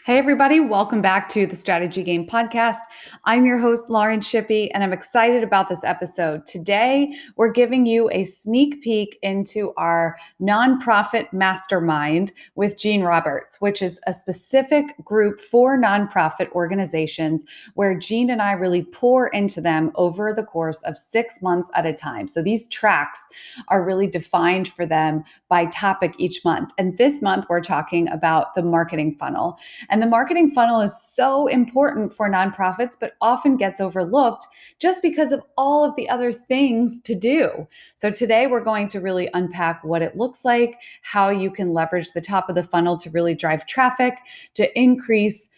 Hey, everybody, welcome back to the Strategy Game Podcast. I'm your host, Lauren Shippey, and I'm excited about this episode. Today, we're giving you a sneak peek into our nonprofit mastermind with Gene Roberts, which is a specific group for nonprofit organizations where Gene and I really pour into them over the course of 6 months at a time. So these tracks are really defined for them by topic each month. And this month, we're talking about the marketing funnel. And the marketing funnel is so important for nonprofits, but often gets overlooked just because of all of the other things to do. So today we're going to really unpack what it looks like, how you can leverage the top of the funnel to really drive traffic, to increase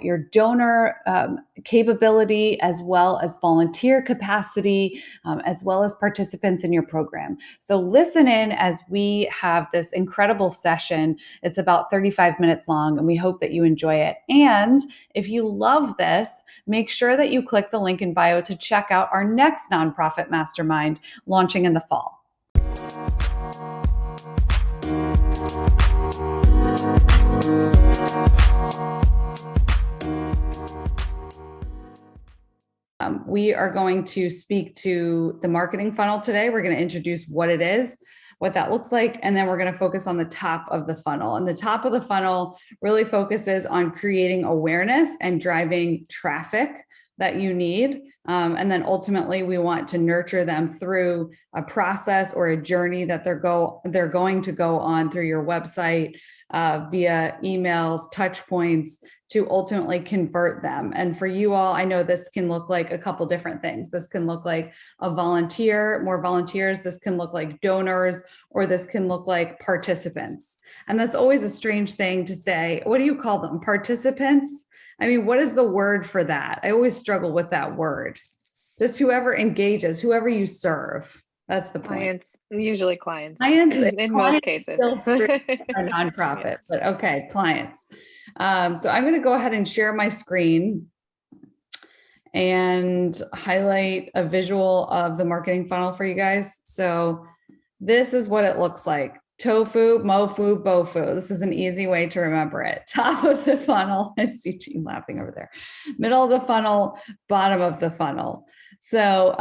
your donor capability, as well as volunteer capacity, as well as participants in your program. So listen in as we have this incredible session. It's about 35 minutes long, and we hope that you enjoy it. And if you love this, make sure that you click the link in bio to check out our next nonprofit mastermind launching in the fall. We are going to speak to the marketing funnel today. We're going to introduce what it is, what that looks like, and then we're going to focus on the top of the funnel. And the top of the funnel really focuses on creating awareness and driving traffic that you need. And then ultimately, we want to nurture them through a process or a journey that they're going to go on through your website, via emails, touch points, to ultimately convert them. And for you all, I know this can look like a couple different things. This can look like a volunteer, more volunteers. This can look like donors, or this can look like participants. And that's always a strange thing to say. What do you call them? Participants? I mean, what is the word for that? I always struggle with that word. Just whoever engages, whoever you serve. That's the point. Clients, usually clients. Clients in most cases. Still a nonprofit, yeah. But okay, clients. So I'm going to go ahead and share my screen and highlight a visual of the marketing funnel for you guys. So this is what it looks like. Tofu, mofu, bofu. This is an easy way to remember it. Top of the funnel. I see Gene laughing over there. Middle of the funnel, bottom of the funnel. So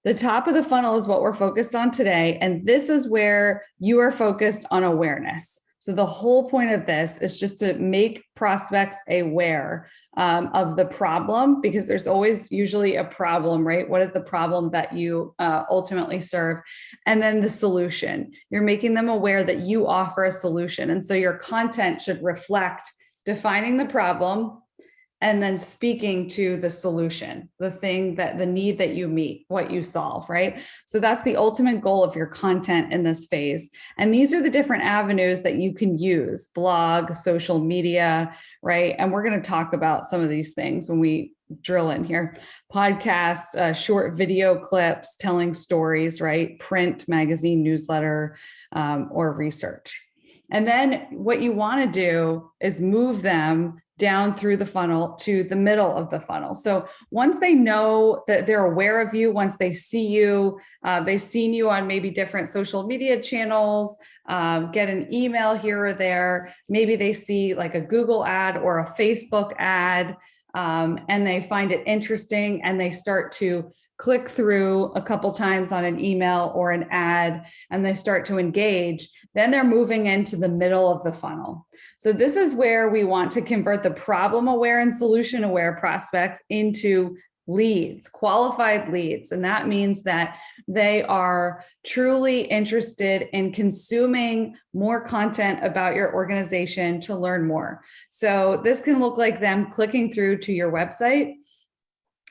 the top of the funnel is what we're focused on today. And this is where you are focused on awareness. So the whole point of this is just to make prospects aware of the problem, because there's always usually a problem, right? What is the problem that you ultimately serve? And then the solution. You're making them aware that you offer a solution. And so your content should reflect defining the problem and then speaking to the solution, the thing that the need that you meet, what you solve, right? So that's the ultimate goal of your content in this phase. And these are the different avenues that you can use: blog, social media, right? And we're going to talk about some of these things when we drill in here. Podcasts, short video clips, telling stories, right? Print, magazine, newsletter, or research. And then what you want to do is move them down through the funnel to the middle of the funnel. So once they know that they're aware of you, once they see you, they've seen you on maybe different social media channels, get an email here or there, maybe they see like a Google ad or a Facebook ad, and they find it interesting and they start to click through a couple times on an email or an ad, and they start to engage, then they're moving into the middle of the funnel. So this is where we want to convert the problem aware and solution aware prospects into leads, qualified leads. And that means that they are truly interested in consuming more content about your organization to learn more. So this can look like them clicking through to your website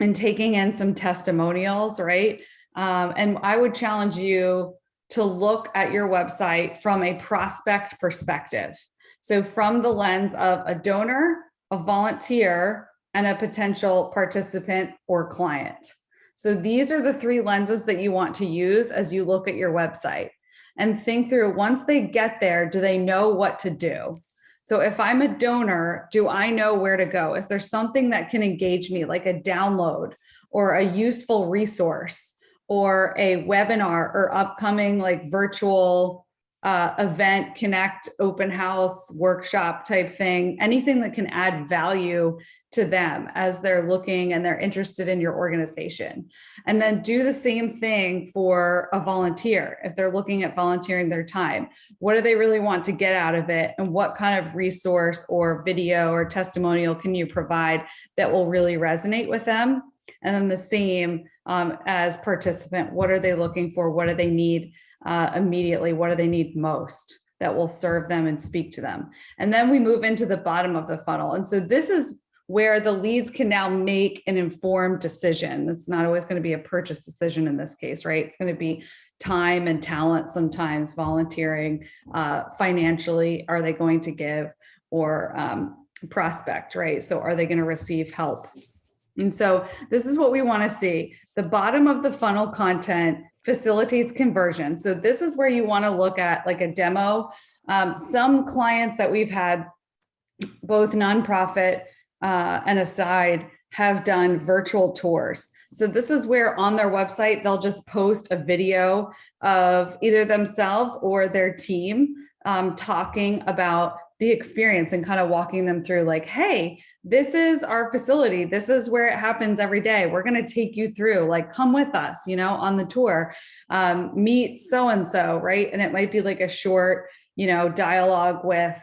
and taking in some testimonials, right? And I would challenge you to look at your website from a prospect perspective. So from the lens of a donor, a volunteer, and a potential participant or client. So these are the three lenses that you want to use as you look at your website, and think through, once they get there, do they know what to do? So if I'm a donor, do I know where to go? Is there something that can engage me, like a download or a useful resource or a webinar or upcoming like virtual event, connect, open house, workshop type thing, anything that can add value to them as they're looking and they're interested in your organization. And then do the same thing for a volunteer. If they're looking at volunteering their time, what do they really want to get out of it? And what kind of resource or video or testimonial can you provide that will really resonate with them? And then the same as participant, what are they looking for? What do they need immediately? What do they need most that will serve them and speak to them? And then we move into the bottom of the funnel. And so this is where the leads can now make an informed decision. It's not always going to be a purchase decision in this case, right? It's going to be time and talent, sometimes volunteering, financially, are they going to give, or prospect, right? So are they going to receive help? And so this is what we want to see. The bottom of the funnel content facilitates conversion. So this is where you want to look at like a demo. Some clients that we've had, both nonprofit and aside, have done virtual tours. So this is where on their website, they'll just post a video of either themselves or their team talking about the experience and kind of walking them through like, hey, this is our facility. This is where it happens every day. We're going to take you through, like, come with us, on the tour, meet so-and-so, right? And it might be like a short, dialogue with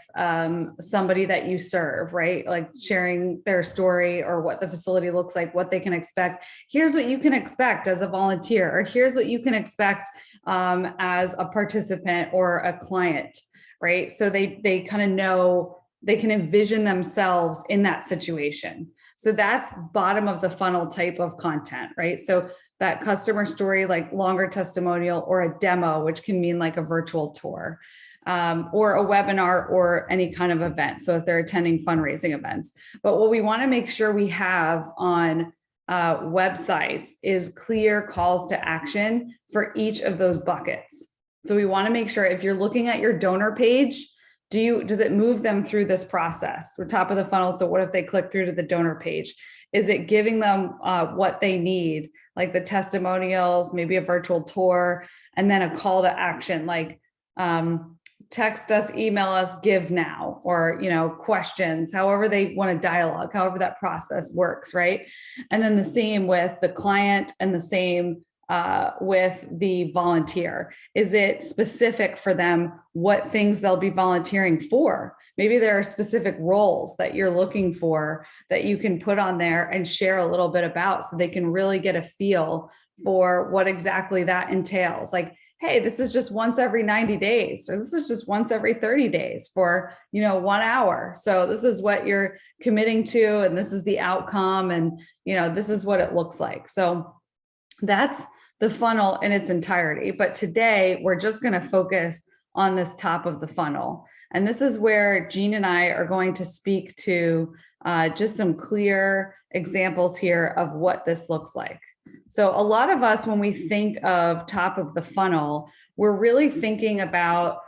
somebody that you serve, right? Like sharing their story or what the facility looks like, what they can expect. Here's what you can expect as a volunteer, or here's what you can expect as a participant or a client, right? So they kind of know, they can envision themselves in that situation. So that's bottom of the funnel type of content, right? So that customer story, like longer testimonial or a demo, which can mean like a virtual tour. Or a webinar or any kind of event. So if they're attending fundraising events. But what we want to make sure we have on websites is clear calls to action for each of those buckets. So we want to make sure if you're looking at your donor page, does it move them through this process? We're top of the funnel. So what if they click through to the donor page? Is it giving them what they need, like the testimonials, maybe a virtual tour, and then a call to action, like text us, email us, give now, or, questions, however they want to dialogue, however that process works, right? And then the same with the client and the same with the volunteer. Is it specific for them what things they'll be volunteering for? Maybe there are specific roles that you're looking for that you can put on there and share a little bit about so they can really get a feel for what exactly that entails. Like, hey, this is just once every 90 days, or this is just once every 30 days for, 1 hour. So this is what you're committing to, and this is the outcome, and, this is what it looks like. So that's the funnel in its entirety. But today we're just going to focus on this top of the funnel. And this is where Jean and I are going to speak to just some clear examples here of what this looks like. So a lot of us, when we think of top of the funnel, we're really thinking about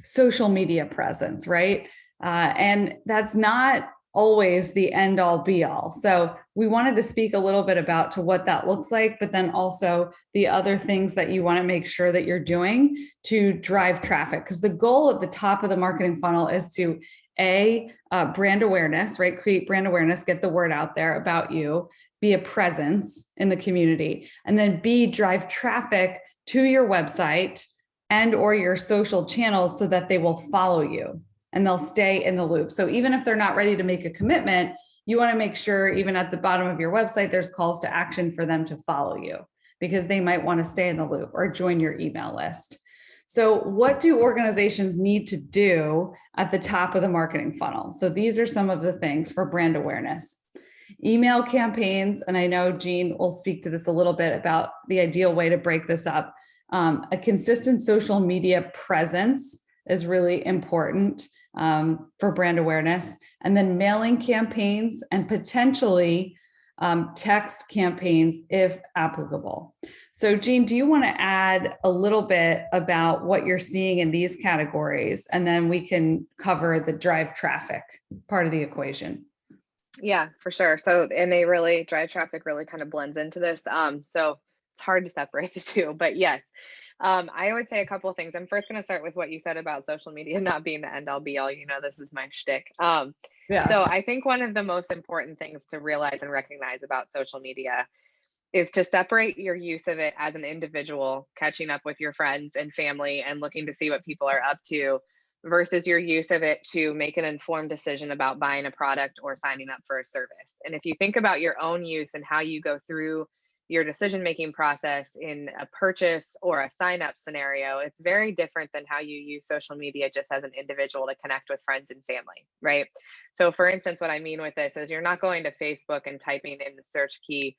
social media presence, right? And that's not always the end all be all. So we wanted to speak a little bit about to what that looks like, but then also the other things that you want to make sure that you're doing to drive traffic. Because the goal at the top of the marketing funnel is to brand awareness, right? Create brand awareness, get the word out there about you, be a presence in the community, and then B, drive traffic to your website and or your social channels so that they will follow you and they'll stay in the loop. So even if they're not ready to make a commitment, you want to make sure even at the bottom of your website, there's calls to action for them to follow you because they might want to stay in the loop or join your email list. So what do organizations need to do at the top of the marketing funnel? So these are some of the things for brand awareness. Email campaigns, and I know Jean will speak to this a little bit about the ideal way to break this up. A consistent social media presence is really important for brand awareness, and then mailing campaigns and potentially text campaigns if applicable. So Jean, do you want to add a little bit about what you're seeing in these categories, and then we can cover the drive traffic part of the equation? Yeah, for sure. So, and they really, drive traffic really kind of blends into this. So it's hard to separate the two, but yes. I would say a couple of things. I'm first going to start with what you said about social media not being the end all be all. You know, this is my shtick. So Yeah. I think one of the most important things to realize and recognize about social media is to separate your use of it as an individual, catching up with your friends and family and looking to see what people are up to, versus your use of it to make an informed decision about buying a product or signing up for a service. And if you think about your own use and how you go through your decision making process in a purchase or a sign up scenario, it's very different than how you use social media just as an individual to connect with friends and family, right? So, for instance, what I mean with this is you're not going to Facebook and typing in the search key,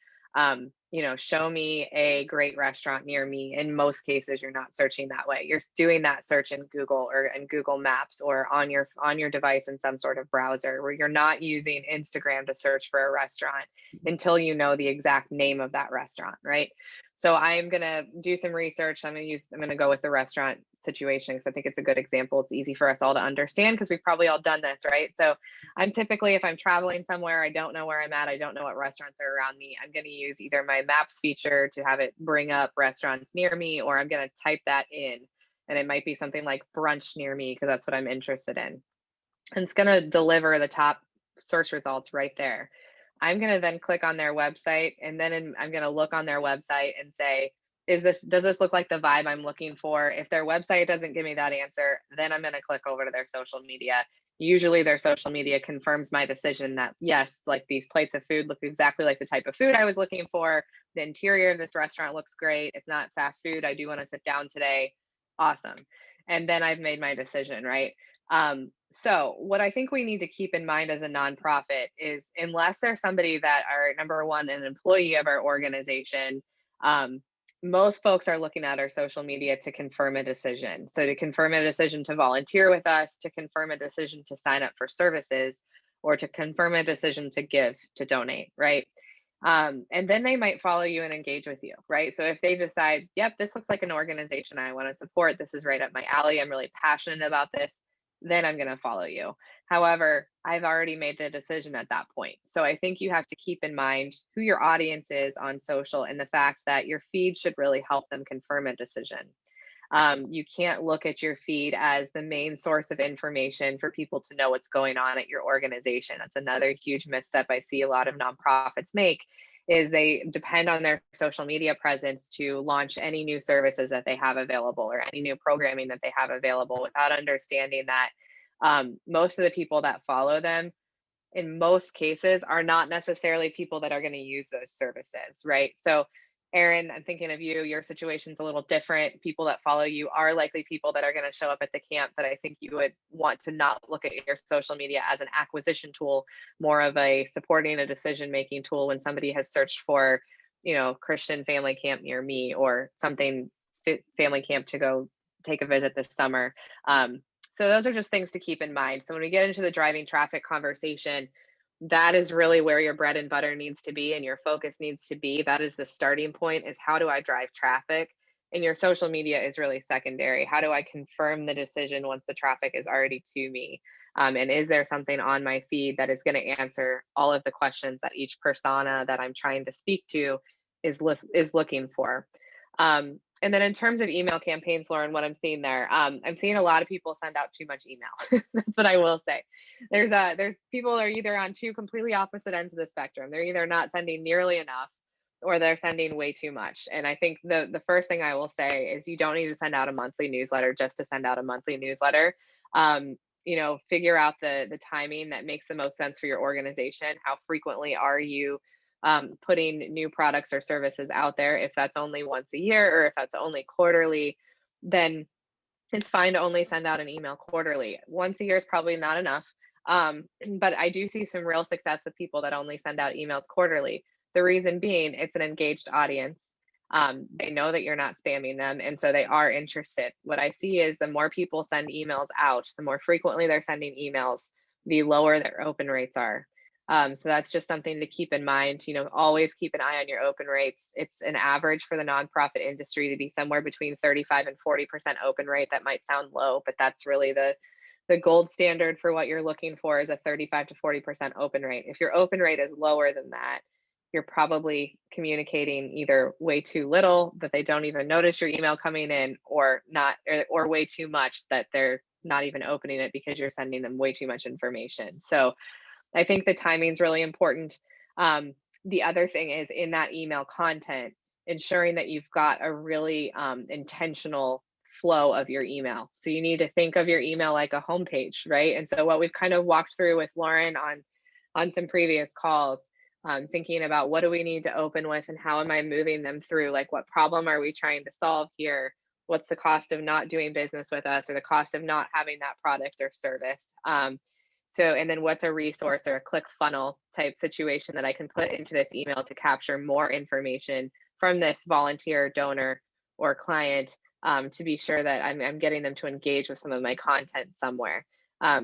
show me a great restaurant near me. In most cases, you're not searching that way. You're doing that search in Google or in Google Maps or on your device in some sort of browser, where you're not using Instagram to search for a restaurant until you know the exact name of that restaurant, right? So I'm gonna do some research. I'm gonna go with the restaurant situation because I think it's a good example. It's easy for us all to understand because we've probably all done this, right? So I'm typically, if I'm traveling somewhere, I don't know where I'm at, I don't know what restaurants are around me, I'm going to use either my maps feature to have it bring up restaurants near me, or I'm going to type that in. And it might be something like brunch near me because that's what I'm interested in. And it's going to deliver the top search results right there. I'm going to then click on their website, and then I'm going to look on their website and say, does this look like the vibe I'm looking for? If their website doesn't give me that answer, then I'm going to click over to their social media. Usually their social media confirms my decision that yes, like these plates of food look exactly like the type of food I was looking for. The interior of this restaurant looks great. It's not fast food. I do want to sit down today. Awesome. And then I've made my decision, right? So what I think we need to keep in mind as a nonprofit is, unless there's somebody that are, number one, an employee of our organization, um, most folks are looking at our social media to confirm a decision. So to confirm a decision to volunteer with us, to confirm a decision to sign up for services, or to confirm a decision to give, to donate, right? And then they might follow you and engage with you, right? So if they decide, yep, this looks like an organization I want to support, this is right up my alley, I'm really passionate about this, then I'm going to follow you. However, I've already made the decision at that point. So I think you have to keep in mind who your audience is on social and the fact that your feed should really help them confirm a decision. You can't look at your feed as the main source of information for people to know what's going on at your organization. That's another huge misstep I see a lot of nonprofits make, is they depend on their social media presence to launch any new services that they have available or any new programming that they have available, without understanding that most of the people that follow them in most cases are not necessarily people that are going to use those services, right? So, Erin, I'm thinking of you. Your situation's a little different. People that follow you are likely people that are going to show up at the camp, but I think you would want to not look at your social media as an acquisition tool, more of a supporting a decision-making tool when somebody has searched for, Christian family camp near me or something, family camp to go take a visit this summer. So those are just things to keep in mind. So when we get into the driving traffic conversation, that is really where your bread and butter needs to be and your focus needs to be. That is the starting point, is how do I drive traffic? And your social media is really secondary. How do I confirm the decision once the traffic is already to me? And is there something on my feed that is going to answer all of the questions that each persona that I'm trying to speak to is looking for? And then in terms of email campaigns, Lauren, what I'm seeing there, I'm seeing a lot of people send out too much email. That's what I will say. There's people are either on two completely opposite ends of the spectrum. They're either not sending nearly enough, or they're sending way too much. And I think the first thing I will say is, you don't need to send out a monthly newsletter just to send out a monthly newsletter. Figure out the timing that makes the most sense for your organization. How frequently are you putting new products or services out there? If that's only once a year, or if that's only quarterly, then it's fine to only send out an email quarterly. Once a year is probably not enough. But I do see some real success with people that only send out emails quarterly. The reason being, it's an engaged audience. They know that you're not spamming them, and so they are interested. What I see is, the more people send emails out, the more frequently they're sending emails, the lower their open rates are. So that's just something to keep in mind. Always keep an eye on your open rates. It's an average for the nonprofit industry to be somewhere between 35 and 40% open rate. That might sound low, but that's really the gold standard for what you're looking for, is a 35 to 40% open rate. If your open rate is lower than that, you're probably communicating either way too little that they don't even notice your email coming in, or not, or way too much that they're not even opening it because you're sending them way too much information. So I think the timing is really important. The other thing is, in that email content, ensuring that you've got a really intentional flow of your email. So you need to think of your email like a homepage, right? And so what we've kind of walked through with Lauren on some previous calls, thinking about what do we need to open with and how am I moving them through? Like, what problem are we trying to solve here? What's the cost of not doing business with us, or the cost of not having that product or service? So, and then what's a resource or a click funnel type situation that I can put into this email to capture more information from this volunteer, donor, or client, to be sure that I'm getting them to engage with some of my content somewhere.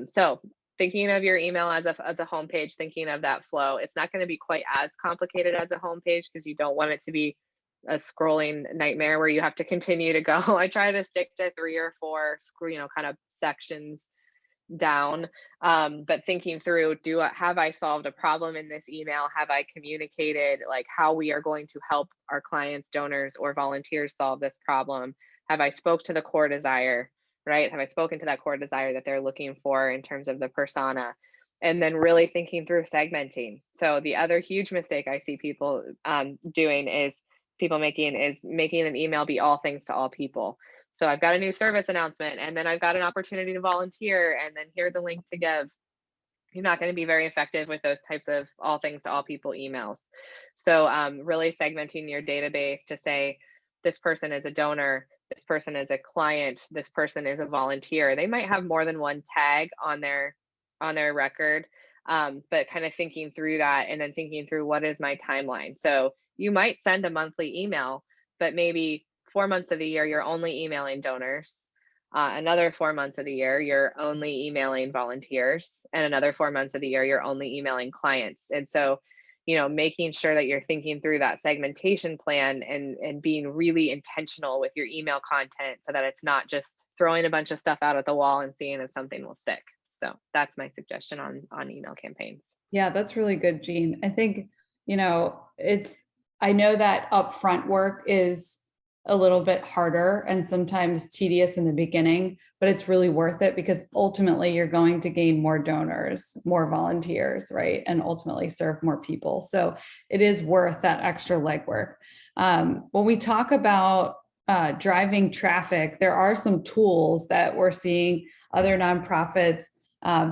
So thinking of your email as a homepage, thinking of that flow. It's not going to be quite as complicated as a homepage, because you don't want it to be a scrolling nightmare where you have to continue to go. I try to stick to 3 or 4 kind of sections down, but thinking through, have I solved a problem in this email? Have I communicated like how we are going to help our clients, donors, or volunteers solve this problem? Have I spoke to the core desire, right? Have I spoken to that core desire that they're looking for in terms of the persona? And then really thinking through segmenting. So the other huge mistake I see people doing is making an email be all things to all people. So I've got a new service announcement, and then I've got an opportunity to volunteer, and then here's a link to give. You're not going to be very effective with those types of all things to all people emails. So really segmenting your database to say, this person is a donor, this person is a client, this person is a volunteer. They might have more than one tag on their record, but kind of thinking through that, and then thinking through, what is my timeline? So you might send a monthly email, but maybe 4 months of the year you're only emailing donors. Another 4 months of the year you're only emailing volunteers, and another 4 months of the year you're only emailing clients. And so, making sure that you're thinking through that segmentation plan, and being really intentional with your email content, so that it's not just throwing a bunch of stuff out at the wall and seeing if something will stick. So that's my suggestion on email campaigns. Yeah, that's really good, Jean. I think, I know that upfront work is a little bit harder and sometimes tedious in the beginning, but it's really worth it, because ultimately you're going to gain more donors, more volunteers, right? And ultimately serve more people. So it is worth that extra legwork. When we talk about driving traffic, there are some tools that we're seeing other nonprofits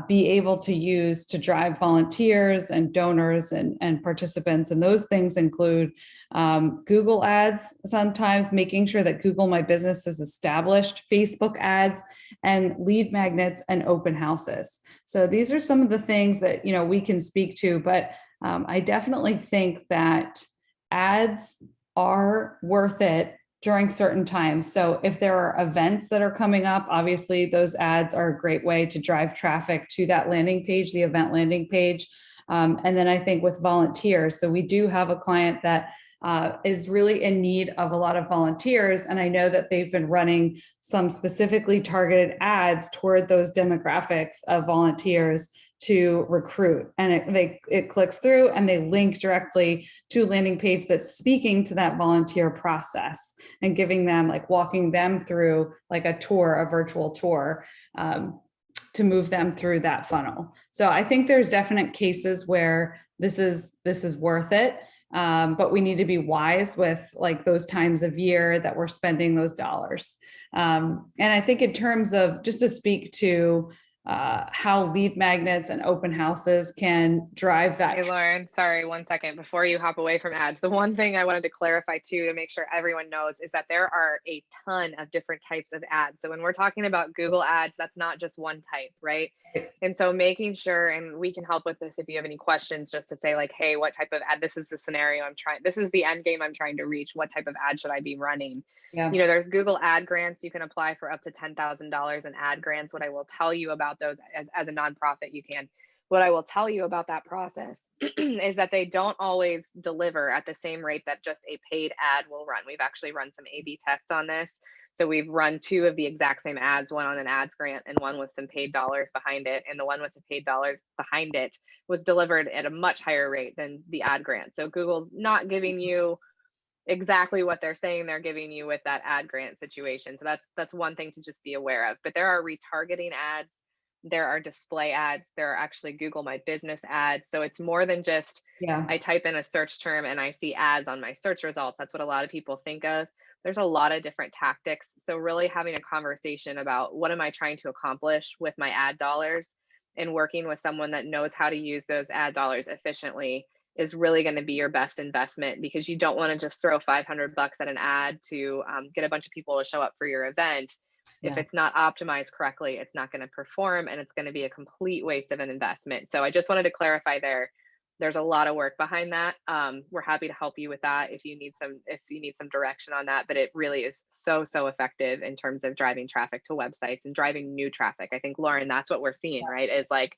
be able to use to drive volunteers and donors and participants. And those things include Google ads, sometimes making sure that Google My Business is established, Facebook ads, and lead magnets and open houses. So these are some of the things that we can speak to, but I definitely think that ads are worth it during certain times. So if there are events that are coming up, obviously those ads are a great way to drive traffic to that landing page, the event landing page. And then I think with volunteers, so we do have a client that is really in need of a lot of volunteers. And I know that they've been running some specifically targeted ads toward those demographics of volunteers to recruit. And it clicks through and they link directly to a landing page that's speaking to that volunteer process and giving them, walking them through a tour, a virtual tour, to move them through that funnel. So I think there's definite cases where this is worth it. But we need to be wise with those times of year that we're spending those dollars. And I think in terms of, just to speak to how lead magnets and open houses can drive that. Hey, Lauren, sorry, 1 second before you hop away from ads. The one thing I wanted to clarify too, to make sure everyone knows, is that there are a ton of different types of ads. So when we're talking about Google ads, that's not just one type, right? And so making sure, and we can help with this if you have any questions, just to say hey, what type of ad, this is the scenario this is the end game I'm trying to reach. What type of ad should I be running? Yeah. There's Google ad grants. You can apply for up to $10,000 in ad grants. What I will tell you about those as a nonprofit, what I will tell you about that process is that they don't always deliver at the same rate that just a paid ad will run. We've actually run some A/B tests on this. So we've run two of the exact same ads, one on an ads grant and one with some paid dollars behind it. And the one with the paid dollars behind it was delivered at a much higher rate than the ad grant. So Google's not giving you exactly what they're saying they're giving you with that ad grant situation. So that's one thing to just be aware of. But there are retargeting ads, there are display ads, there are actually Google My Business ads. So it's more than just Yeah. I type in a search term and I see ads on my search results. That's what a lot of people think of. There's a lot of different tactics. So really having a conversation about what am I trying to accomplish with my ad dollars, and working with someone that knows how to use those ad dollars efficiently is really going to be your best investment, because you don't want to just throw 500 bucks at an ad to get a bunch of people to show up for your event. If Yeah. it's not optimized correctly, it's not going to perform, and it's going to be a complete waste of an investment. So I just wanted to clarify there. There's a lot of work behind that. We're happy to help you with that if you need some direction on that. But it really is so effective in terms of driving traffic to websites and driving new traffic. I think, Lauren, that's what we're seeing, right? Is like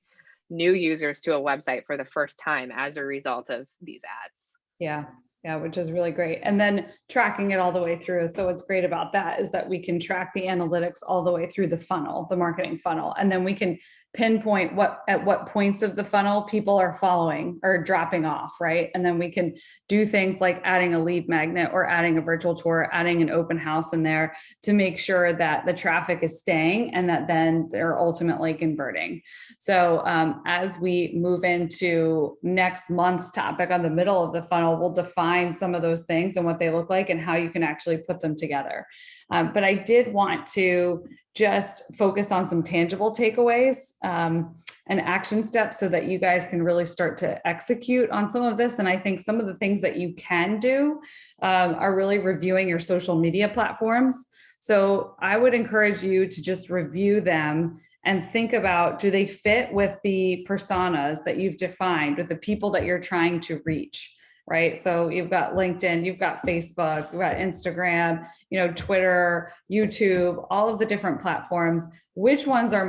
new users to a website for the first time as a result of these ads. Yeah. Yeah, which is really great. And then tracking it all the way through. So what's great about that is that we can track the analytics all the way through the funnel, the marketing funnel. And then we can pinpoint at what points of the funnel people are following or dropping off, right? And then we can do things like adding a lead magnet or adding a virtual tour, adding an open house in there to make sure that the traffic is staying and that then they're ultimately converting. So as we move into next month's topic on the middle of the funnel, we'll define some of those things and what they look like and how you can actually put them together. But I did want to just focus on some tangible takeaways and action steps so that you guys can really start to execute on some of this. And I think some of the things that you can do are really reviewing your social media platforms. So I would encourage you to just review them and think about, do they fit with the personas that you've defined, with the people that you're trying to reach? Right. So you've got LinkedIn, you've got Facebook, you've got Instagram, Twitter, YouTube, all of the different platforms. Which ones are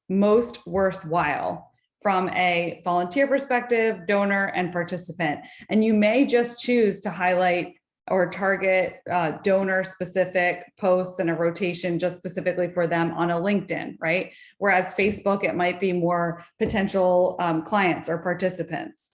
most worthwhile from a volunteer perspective, donor, and participant? And you may just choose to highlight or target donor specific posts and a rotation just specifically for them on a LinkedIn, right? Whereas Facebook, it might be more potential clients or participants.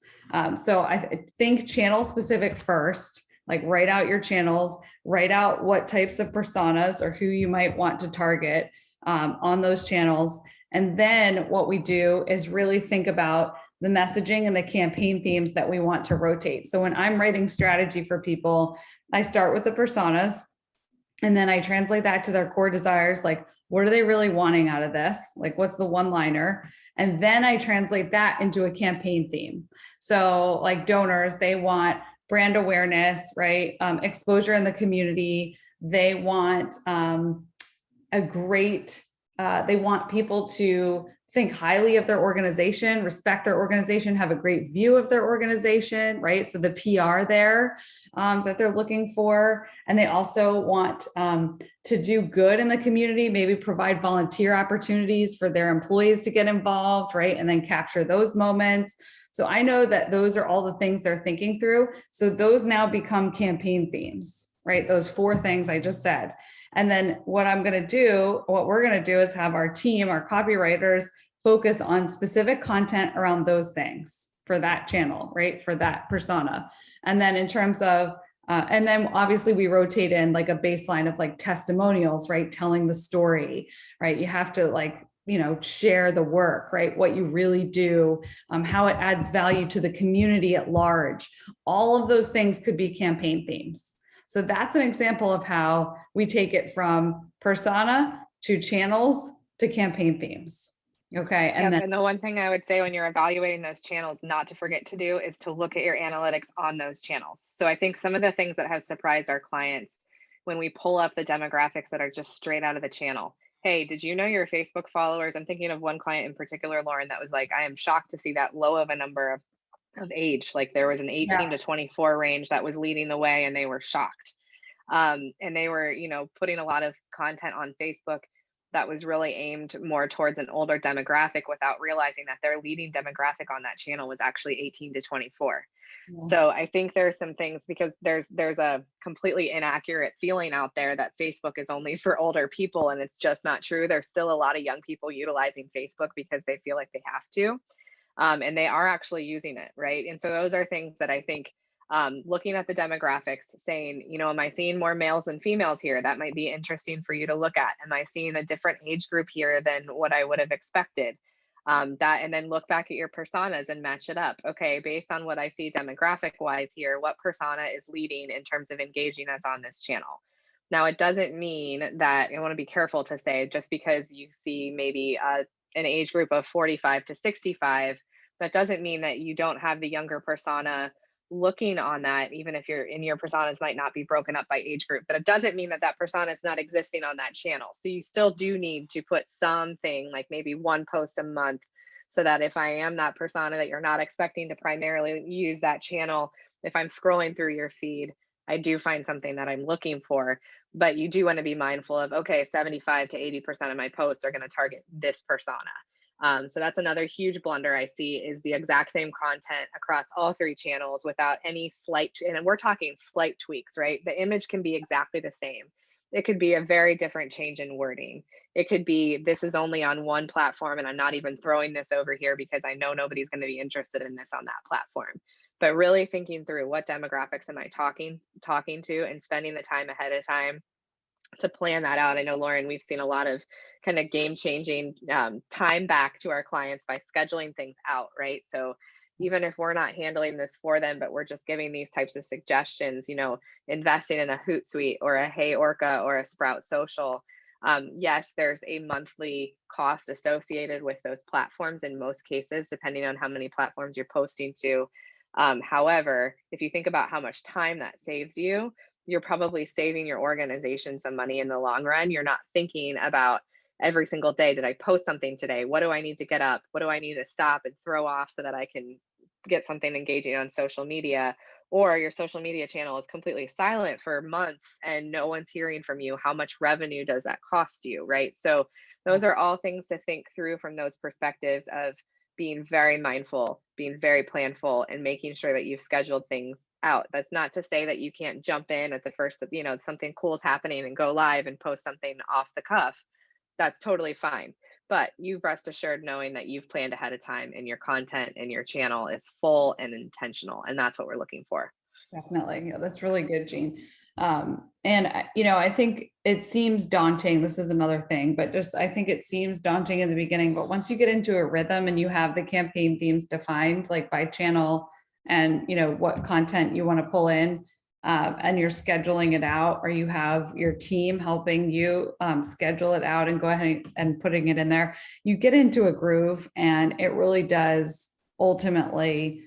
So I think channel specific first, like write out your channels, write out what types of personas or who you might want to target on those channels. And then what we do is really think about the messaging and the campaign themes that we want to rotate. So when I'm writing strategy for people, I start with the personas and then I translate that to their core desires. Like, what are they really wanting out of this? Like, what's the one-liner? And then I translate that into a campaign theme. So like donors, they want brand awareness, right? Exposure in the community. They want they want people to think highly of their organization, respect their organization, have a great view of their organization, right? So the PR there that they're looking for. And they also want to do good in the community, maybe provide volunteer opportunities for their employees to get involved, right? And then capture those moments. So I know that those are all the things they're thinking through. So those now become campaign themes, right? Those 4 things I just said. And then what we're going to do is have our team, our copywriters, focus on specific content around those things for that channel, right? For that persona. And then in terms of, and then obviously we rotate in like a baseline of like testimonials, right? Telling the story, right? You have to share the work, right? What you really do, how it adds value to the community at large. All of those things could be campaign themes. So that's an example of how we take it from persona to channels to campaign themes. Okay. And the one thing I would say when you're evaluating those channels, not to forget to do, is to look at your analytics on those channels. So I think some of the things that have surprised our clients when we pull up the demographics that are just straight out of the channel. Hey, did you know your Facebook followers? I'm thinking of one client in particular, Lauren, that was like, I am shocked to see that low of a number of age. Like there was an 18 to 24 range that was leading the way, and they were shocked. And they were, putting a lot of content on Facebook. that was really aimed more towards an older demographic without realizing that their leading demographic on that channel was actually 18 to 24. Yeah. So I think there's some things, because there's a completely inaccurate feeling out there that Facebook is only for older people, and it's just not true. There's still a lot of young people utilizing Facebook because they feel like they have to, and they are actually using it, right? And so those are things that I think, looking at the demographics, saying, you know, am I seeing more males than females here? That might be interesting for you to look at. Am I seeing a different age group here than what I would have expected? That, and then look back at your personas and match it up. Okay, based on what I see demographic wise here, what persona is leading in terms of engaging us on this channel? Now, it doesn't mean that, I want to be careful to say, just because you see maybe an age group of 45 to 65, that doesn't mean that you don't have the younger persona looking on that, even if your personas might not be broken up by age group. But it doesn't mean that that persona is not existing on that channel. So you still do need to put something, like maybe one post a month, so that if I am that persona that you're not expecting to primarily use that channel, if I'm scrolling through your feed, I do find something that I'm looking for. But you do want to be mindful of, okay, 75 to 80% of my posts are going to target this persona. So that's another huge blunder I see, is the exact same content across all three channels without any slight, and we're talking slight tweaks, right? The image can be exactly the same. It could be a very different change in wording. It could be, this is only on one platform and I'm not even throwing this over here because I know nobody's going to be interested in this on that platform. But really thinking through, what demographics am I talking to, and spending the time ahead of time to plan that out. I know, Lauren, we've seen a lot of kind of game changing time back to our clients by scheduling things out, right? So even if we're not handling this for them, but we're just giving these types of suggestions, you know, investing in a Hootsuite or a Hey Orca or a Sprout Social. Yes, there's a monthly cost associated with those platforms in most cases, depending on how many platforms you're posting to. However, if you think about how much time that saves you, you're probably saving your organization some money in the long run. You're not thinking about every single day, did I post something today? What do I need to get up? What do I need to stop and throw off so that I can get something engaging on social media? Or your social media channel is completely silent for months and no one's hearing from you. How much revenue does that cost you, right? So those are all things to think through from those perspectives of being very mindful, being very planful, and making sure that you've scheduled things out. That's not to say that you can't jump in at the first, you know, something cool is happening and go live and post something off the cuff. That's totally fine. But you rest assured knowing that you've planned ahead of time and your content and your channel is full and intentional. And that's what we're looking for. Definitely. Yeah, that's really good, Jean. You know, I think it seems daunting. This is another thing, but just, I think it seems daunting in the beginning, but once you get into a rhythm and you have the campaign themes defined, like by channel, and you know what content you want to pull in, and you're scheduling it out, or you have your team helping you schedule it out and go ahead and putting it in there, you get into a groove, and it really does ultimately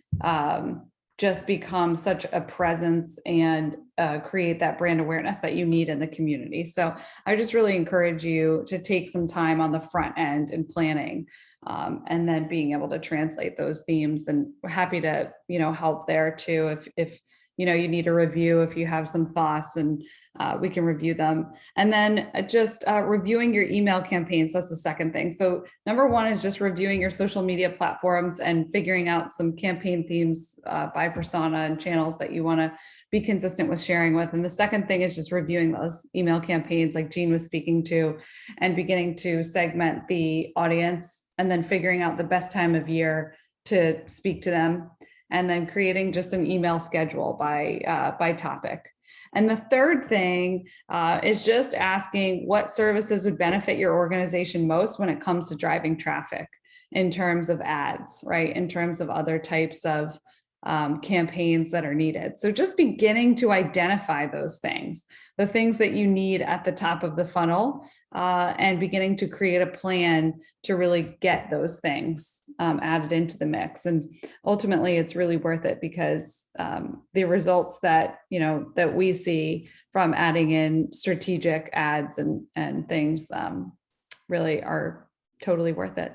just become such a presence and create that brand awareness that you need in the community. So I just really encourage you to take some time on the front end in planning, and then being able to translate those themes. And we're happy to, you know, help there too. If you know, you need a review, if you have some thoughts, and we can review them. And then just reviewing your email campaigns. That's the second thing. So number one is just reviewing your social media platforms and figuring out some campaign themes by persona and channels that you want to be consistent with sharing with. And the second thing is just reviewing those email campaigns like Jean was speaking to, and beginning to segment the audience, and then figuring out the best time of year to speak to them, and then creating just an email schedule by topic. And the third thing is just asking what services would benefit your organization most when it comes to driving traffic, in terms of ads, right? In terms of other types of campaigns that are needed. So just beginning to identify those things, the things that you need at the top of the funnel, and beginning to create a plan to really get those things added into the mix. And ultimately, it's really worth it, because the results that, you know, that we see from adding in strategic ads and things really are totally worth it.